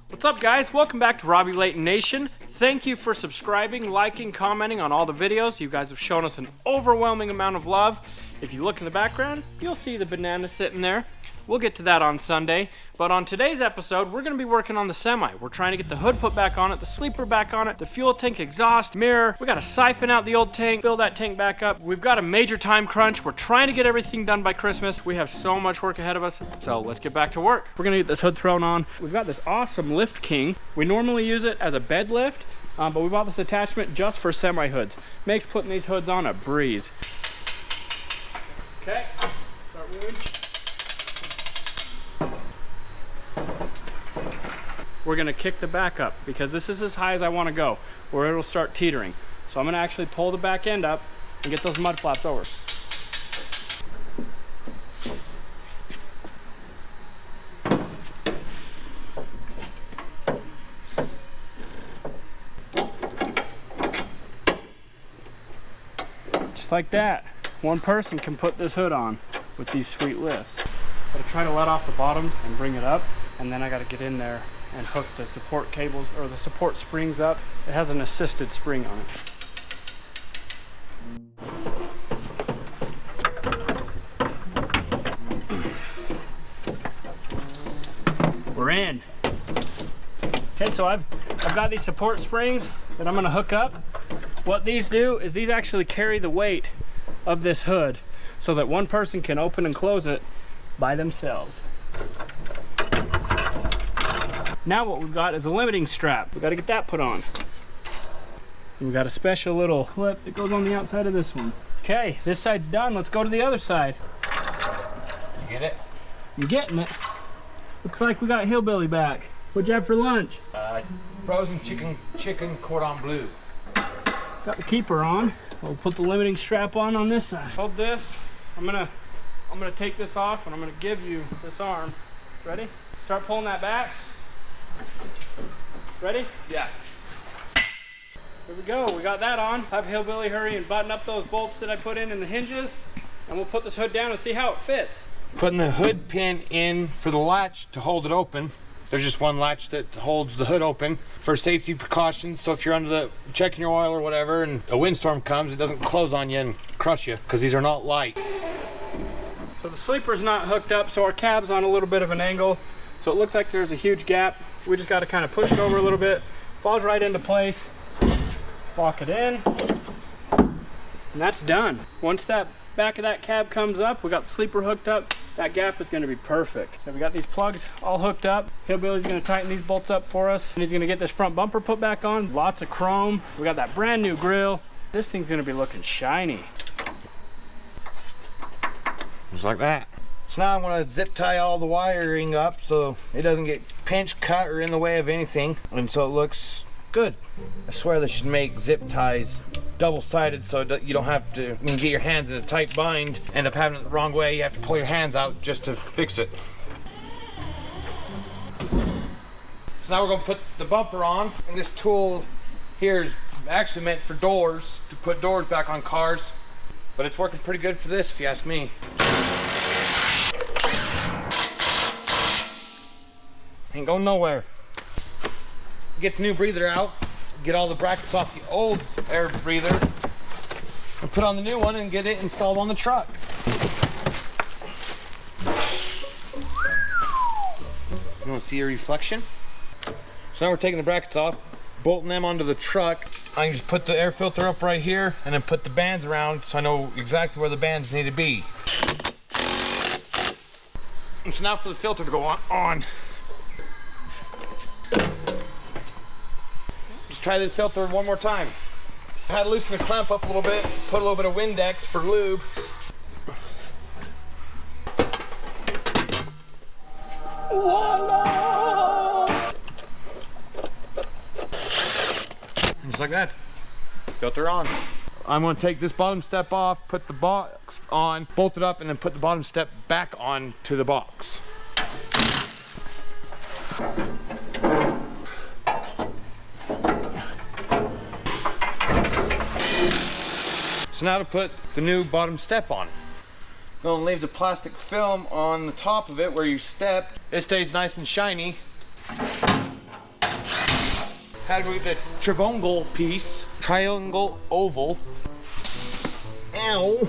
What's up, guys? Welcome back to Robby Layton Nation. Thank you for subscribing, liking, commenting on all the videos. You guys have shown us an overwhelming amount of love. If you look in the background, you'll see the banana sitting there. We'll get to that on Sunday. But on today's episode, we're gonna be working on the semi. We're trying to get the hood put back on it, the sleeper back on it, the fuel tank, exhaust, mirror. We gotta siphon out the old tank, fill that tank back up. We've got a major time crunch. We're trying to get everything done by Christmas. We have so much work ahead of us. So let's get back to work. We're gonna get this hood thrown on. We've got this awesome Lift King. We normally use it as a bed lift, but we bought this attachment just for semi hoods. Makes putting these hoods on a breeze. Okay, start winch. We're gonna kick the back up because this is as high as I wanna go, or it'll start teetering. So I'm gonna actually pull the back end up and get those mud flaps over. Just like that. One person can put this hood on with these sweet lifts. Gotta try to let off the bottoms and bring it up, and then I gotta get in there and hook the support cables or the support springs up. It has an assisted spring on it. We're in. Okay, so I've got these support springs that I'm gonna hook up. What these do is these actually carry the weight of this hood so that one person can open and close it by themselves. Now what we've got is a limiting strap. We've got to get that put on. And we've got a special little clip that goes on the outside of this one. Okay, this side's done. Let's go to the other side. You get it? I'm getting it. Looks like we got Hillbilly back. What'd you have for lunch? Frozen chicken cordon bleu. Got the keeper on. We'll put the limiting strap on this side. Hold this. I'm gonna take this off and I'm gonna give you this arm. Ready? Start pulling that back. Ready? Yeah. Here we go. We got that on. Have Hillbilly hurry and button up those bolts that I put in the hinges, and we'll put this hood down and see how it fits. Putting the hood pin in for the latch to hold it open. There's just one latch that holds the hood open for safety precautions. So if you're checking your oil or whatever and a windstorm comes, it doesn't close on you and crush you, because these are not light. So the sleeper's not hooked up, so our cab's on a little bit of an angle. So it looks like there's a huge gap. We just got to kind of push it over a little bit. Falls right into place. Lock it in. And that's done. Once that back of that cab comes up, we got the sleeper hooked up. That gap is going to be perfect. So we got these plugs all hooked up. Hillbilly's going to tighten these bolts up for us. And he's going to get this front bumper put back on. Lots of chrome. We got that brand new grill. This thing's going to be looking shiny. Just like that. So now I'm going to zip tie all the wiring up so it doesn't get pinched, cut, or in the way of anything. And so it looks good. I swear they should make zip ties double-sided so that you don't have to, when you get your hands in a tight bind, end up having it the wrong way. You have to pull your hands out just to fix it. So now we're going to put the bumper on. And this tool here is actually meant for doors, to put doors back on cars. But it's working pretty good for this, if you ask me. Ain't going nowhere. Get the new breather out, get all the brackets off the old air breather, and put on the new one and get it installed on the truck. You want to see a reflection? So now we're taking the brackets off, bolting them onto the truck. I can just put the air filter up right here and then put the bands around so I know exactly where the bands need to be. And so now for the filter to go on. Let's try this filter one more time. I had to loosen the clamp up a little bit, put a little bit of Windex for lube. Voila! Just like that. Filter on. I'm going to take this bottom step off, put the box on, bolt it up, and then put the bottom step back on to the box. So now to put the new bottom step on. Gonna leave the plastic film on the top of it where you step. It stays nice and shiny. Had to go get the triangle piece. Triangle oval. Ow.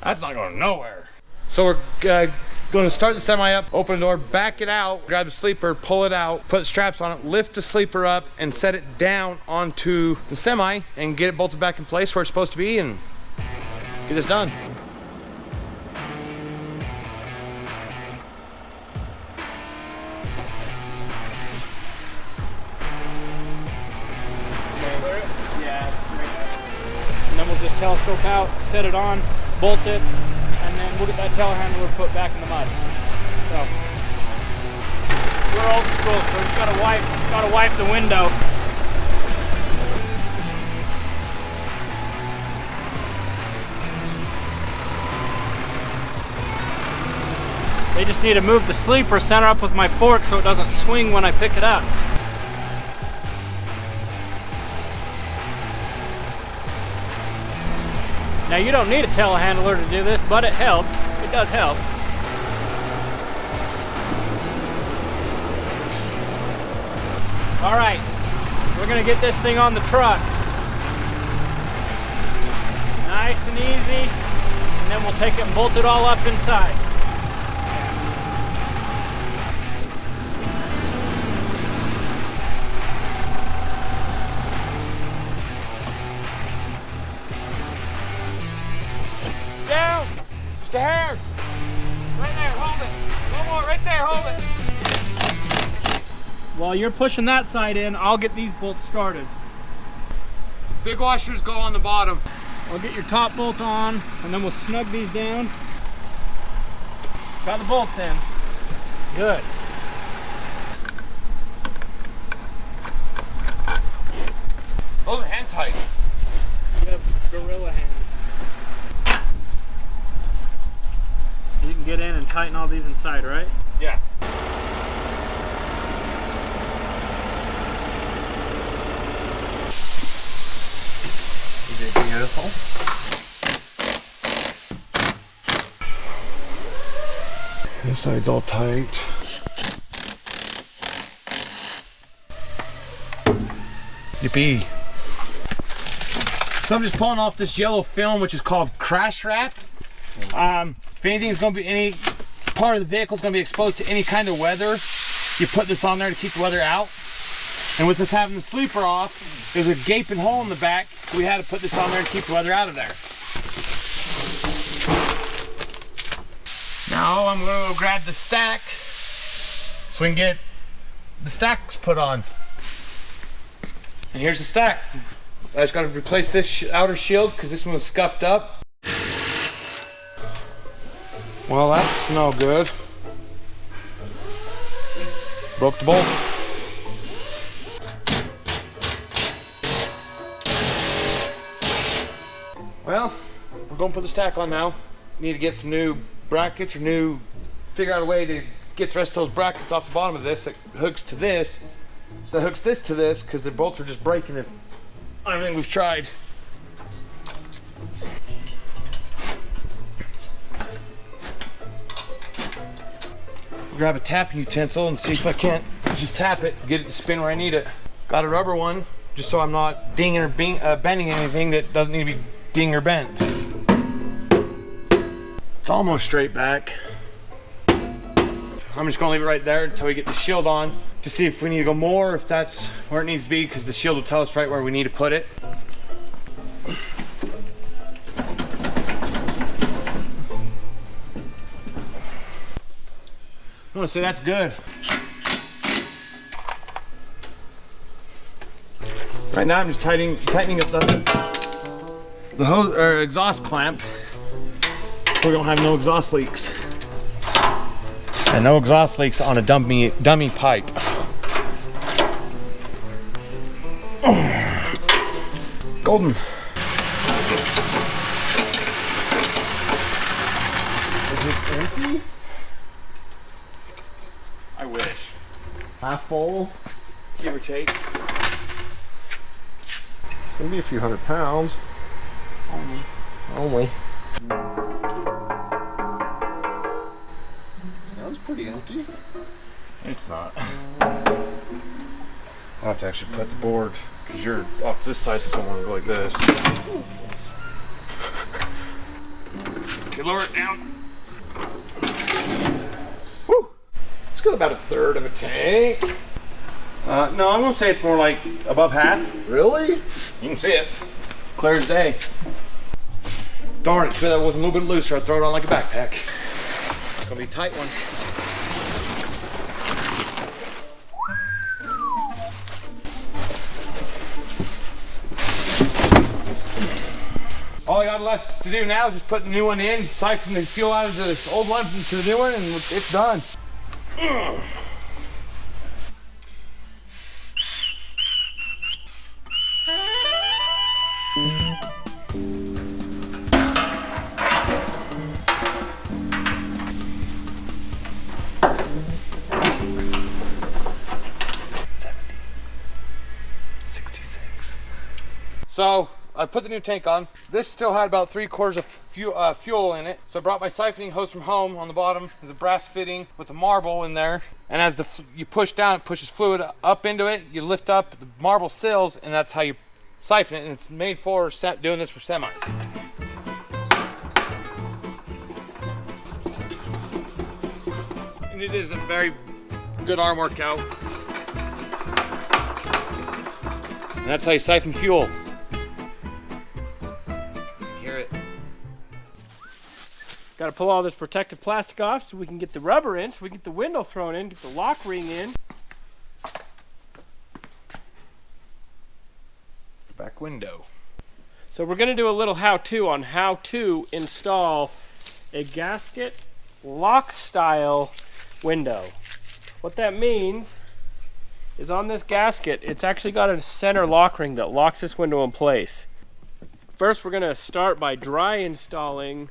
That's not going nowhere. So we're going to start the semi up, open the door, back it out, grab the sleeper, pull it out, put straps on it, lift the sleeper up, and set it down onto the semi and get it bolted back in place where it's supposed to be and get this done. And then we'll just telescope out, set it on, bolt it, and then we'll get that telehandler put back in the mud. So we're old school, so we've gotta wipe the window. They just need to move the sleeper center up with my fork so it doesn't swing when I pick it up. Now you don't need a telehandler to do this, but it helps. It does help. All right, we're gonna get this thing on the truck. Nice and easy, and then we'll take it and bolt it all up inside. Down! Just a hair! Right there, hold it! One more, right there, hold it! While you're pushing that side in, I'll get these bolts started. Big washers go on the bottom. I'll get your top bolt on, and then we'll snug these down. Got the bolts in. Good. Those are hand tight. You have gorilla hands. You can get in and tighten all these inside, right? Yeah. Is it beautiful? This side's all tight. Yippee. So I'm just pulling off this yellow film, which is called crash wrap. If anything's going to be, any part of the vehicle is going to be exposed to any kind of weather, you put this on there to keep the weather out. And with us having the sleeper off, there's a gaping hole in the back, so we had to put this on there to keep the weather out of there. Now I'm going to go grab the stack so we can get the stacks put on. And here's the stack. I just got to replace this outer shield because this one was scuffed up. Well, that's no good. Broke the bolt. Well, we're going to put the stack on now. Need to get some new brackets or figure out a way to get the rest of those brackets off the bottom of this that hooks to this. That hooks this to this because the bolts are just breaking it. Everything we've tried. Grab a tapping utensil and see if I can't just tap it, get it to spin where I need it. Got a rubber one, just so I'm not dinging or bending anything that doesn't need to be dinged or bent. It's almost straight back. I'm just gonna leave it right there until we get the shield on to see if we need to go more, if that's where it needs to be, because the shield will tell us right where we need to put it. I want to say that's good. Right now I'm just tightening up the hose or exhaust clamp so we don't have no exhaust leaks. And no exhaust leaks on a dummy pipe. Golden. Is it empty? I wish. Half full, Give or take. it's gonna be a few 100 pounds. Only. Only. Sounds pretty empty. It's not. I'll have to actually put the board, because you're off this side, so I don't want to go like this. Okay, lower it down. Woo! It's got about a third of a tank. No, I'm gonna say it's more like above half. Really? You can see it. Clear as day. Darn it, if that was a little bit looser, I'd throw it on like a backpack. It's gonna be a tight one. All I got left to do now is just put the new one in, siphon the fuel out of the old one into the new one, and it's done. So I put the new tank on. This still had about 3/4 of fuel in it. So I brought my siphoning hose from home. On the bottom is a brass fitting with a marble in there. And as you push down, it pushes fluid up into it. You lift up, the marble seals, and that's how you siphon it. And it's made for doing this for semis. And it is a very good arm workout. And that's how you siphon fuel. Got to pull all this protective plastic off so we can get the rubber in, so we can get the window thrown in, get the lock ring in. Back window. So we're going to do a little how-to on how to install a gasket lock style window. What that means is on this gasket, it's actually got a center lock ring that locks this window in place. First, we're going to start by dry installing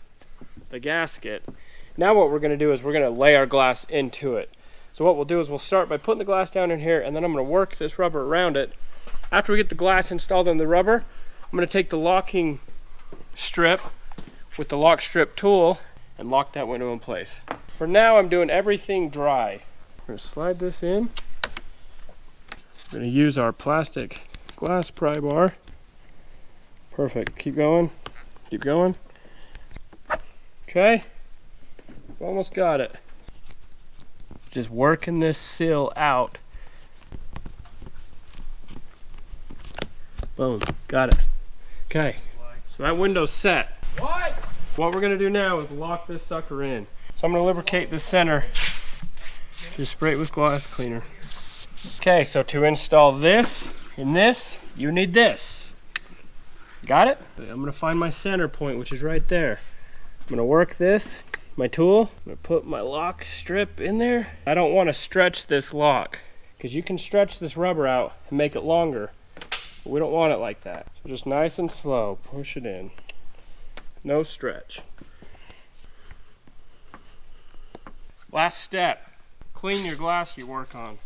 the gasket. Now what we're going to do is we're going to lay our glass into it. So what we'll do is we'll start by putting the glass down in here, and then I'm going to work this rubber around it. After we get the glass installed in the rubber, I'm going to take the locking strip with the lock strip tool and lock that window in place. For now, I'm doing everything dry. We're going to slide this in. We're going to use our plastic glass pry bar. Perfect. Keep going. Keep going. Okay, almost got it. Just working this seal out. Boom, got it. Okay, so that window's set. What we're gonna do now is lock this sucker in. So I'm gonna lubricate the center. Just spray it with glass cleaner. Okay, so to install this and this, you need this. Got it? I'm gonna find my center point, which is right there. I'm gonna work this, my tool. I'm gonna put my lock strip in there. I don't wanna stretch this lock, because you can stretch this rubber out and make it longer. But we don't want it like that. So just nice and slow, push it in. No stretch. Last step, clean your glass you work on.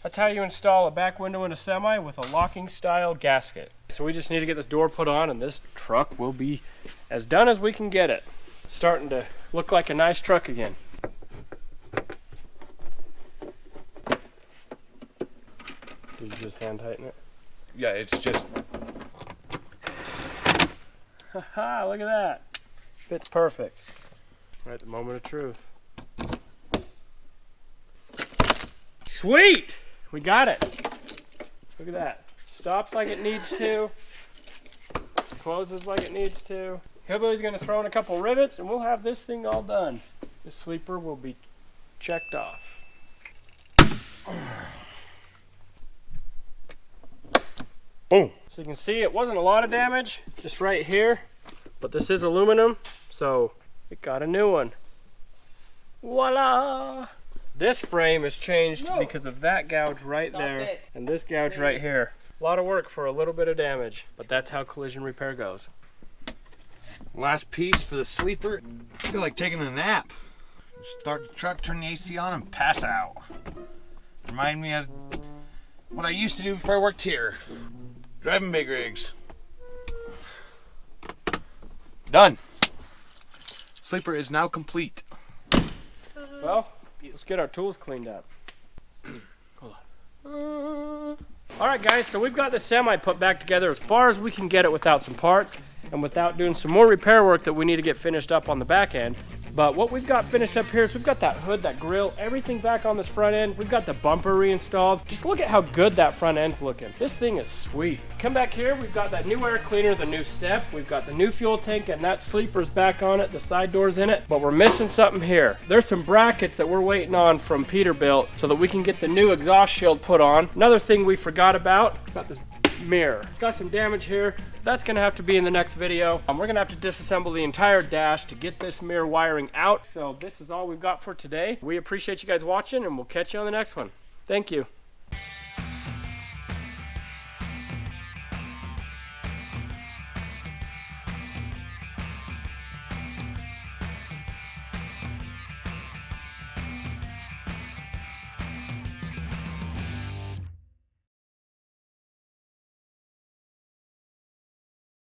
That's how you install a back window in a semi with a locking style gasket. So we just need to get this door put on, and this truck will be as done as we can get it. Starting to look like a nice truck again. Did you just hand tighten it? Yeah, it's just... Haha, look at that. Fits perfect. Right at the moment of truth. Sweet! We got it. Look at that. Stops like it needs to. Closes like it needs to. Hillbilly's gonna throw in a couple rivets and we'll have this thing all done. This sleeper will be checked off. Boom. So you can see it wasn't a lot of damage, just right here, but this is aluminum, so it got a new one. Voila! This frame is changed because of that gouge right there and this gouge right here. A lot of work for a little bit of damage, but that's how collision repair goes. Last piece for the sleeper. I feel like taking a nap. Start the truck, turn the AC on, and pass out. Remind me of what I used to do before I worked here. Driving big rigs. Done. Sleeper is now complete. Well, let's get our tools cleaned up. Hold on. All right, guys, so we've got the semi put back together as far as we can get it without some parts and without doing some more repair work that we need to get finished up on the back end. But what we've got finished up here is we've got that hood, that grill, everything back on this front end. We've got the bumper reinstalled. Just look at how good that front end's looking. This thing is sweet. Come back here, we've got that new air cleaner, the new step. We've got the new fuel tank, and that sleeper's back on it, the side door's in it. But we're missing something here. There's some brackets that we're waiting on from Peterbilt so that we can get the new exhaust shield put on. Another thing we forgot about, got this mirror. It's got some damage here. That's gonna have to be in the next video. We're gonna have to disassemble the entire dash to get this mirror wiring out. So this is all we've got for today. We appreciate you guys watching, and we'll catch you on the next one. Thank you.